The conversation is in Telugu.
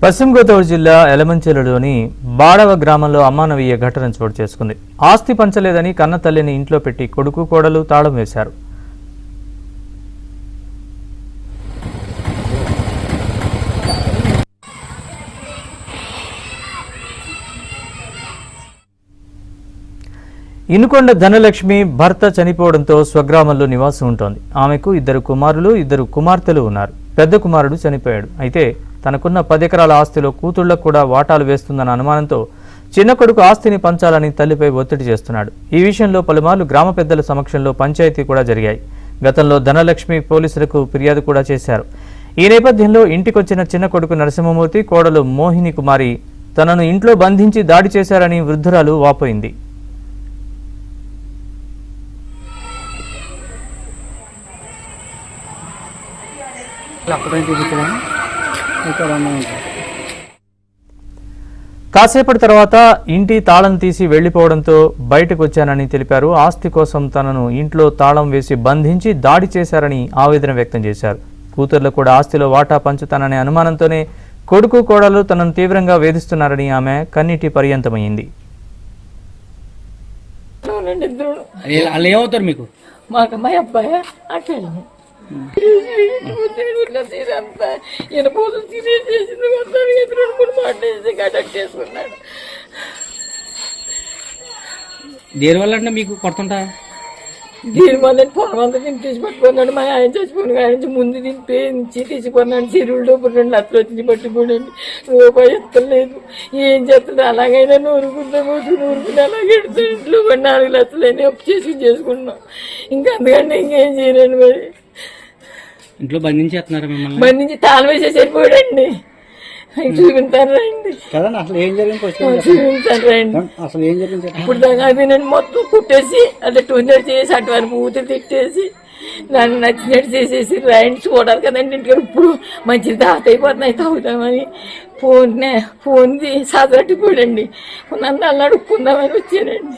పశ్చిమ గోదావరి జిల్లా ఎలమంచిలోని బాడవ గ్రామంలో అమానవీయ ఘటన చోటు చేసుకుంది. ఆస్తి పంచలేదని కన్న తల్లిని ఇంట్లో పెట్టి కొడుకు కోడలు తాళం వేశారు. ఇనుకొండ ధనలక్ష్మి భర్త చనిపోవడంతో స్వగ్రామంలో నివాసం ఉంటోంది. ఆమెకు 2 కుమారులు 2 కుమార్తెలు ఉన్నారు. పెద్ద కుమారుడు చనిపోయాడు. అయితే తనకున్న 10 ఎకరాల ఆస్తిలో కూతుళ్లకు కూడా వాటాలు వేస్తుందన్న అనుమానంతో చిన్న కొడుకు ఆస్తిని పంచాలని తల్లిపై ఒత్తిడి చేస్తున్నాడు. ఈ విషయంలో పలుమార్లు గ్రామ పెద్దల సమక్షంలో పంచాయతీ కూడా జరిగాయి. గతంలో ధనలక్ష్మి పోలీసులకు ఫిర్యాదు కూడా చేశారు. ఈ నేపథ్యంలో ఇంటికొచ్చిన చిన్న కొడుకు నరసింహమూర్తి, కోడలు మోహిని కుమారి తనను ఇంట్లో బంధించి దాడి చేశారని వృద్ధురాలు వాపోయింది. కాసేపటి తర్వాత ఇంటి తాళం తీసి వెళ్లిపోవడంతో బయటకు వచ్చానని తెలిపారు. ఆస్తి కోసం తనను ఇంట్లో తాళం వేసి బంధించి దాడి చేశారని ఆవేదన వ్యక్తం చేశారు. కూతుర్లు కూడా ఆస్తిలో వాటా పంచుతాననే అనుమానంతోనే కొడుకు కోడలు తనను తీవ్రంగా వేధిస్తున్నారని ఆమె కన్నీటి పర్యంతమైంది. మీకు దేని వల్ల అంటే మీకు కొడుతుంటా దీనివల్ల పొలం అంతా తీసి పట్టుకున్నాడు. మా ఆయన చచ్చిపోయిన ఆయన నుంచి ముందు దింపేసి తీసుకున్నాడు. చెరువులు 2 లక్షలు వచ్చి పట్టుకోండి. రూపాయి ఎత్తలేదు. ఏం చేస్తుంది? అలాగైనా నూరుకుంటా నూరుకుంటే అలాగే ఎడుతుంది. ఇంట్లో 4 లక్షలు అయినా అప్పు చేసుకున్నాం. ఇంకా అందుకంటే ఇంకేం చేయలేను. మరి ఇంట్లో బంధించేస్తున్నారు మిమ్మల్ని? బంధించి తాళం వేసేసి వెళ్ళిపోయాడండి. చూపించాను రండి. చూపించాను రండి. ఇప్పుడు దాకా అది నేను మొత్తం కుట్టేసి అట్లా టూనెట్ చేసి అటువంటి పూతులు తిట్టేసి నన్ను నచ్చినట్టు చేసేసి రైండి చూడాలి కదండి. ఇంటికి ఇప్పుడు మంచిది దాత అయిపోతున్నాయి తాగుతామని ఫోన్ సదరట్టిపోయాడండి. నన్ను అలా అడుక్కుందామని వచ్చానండి.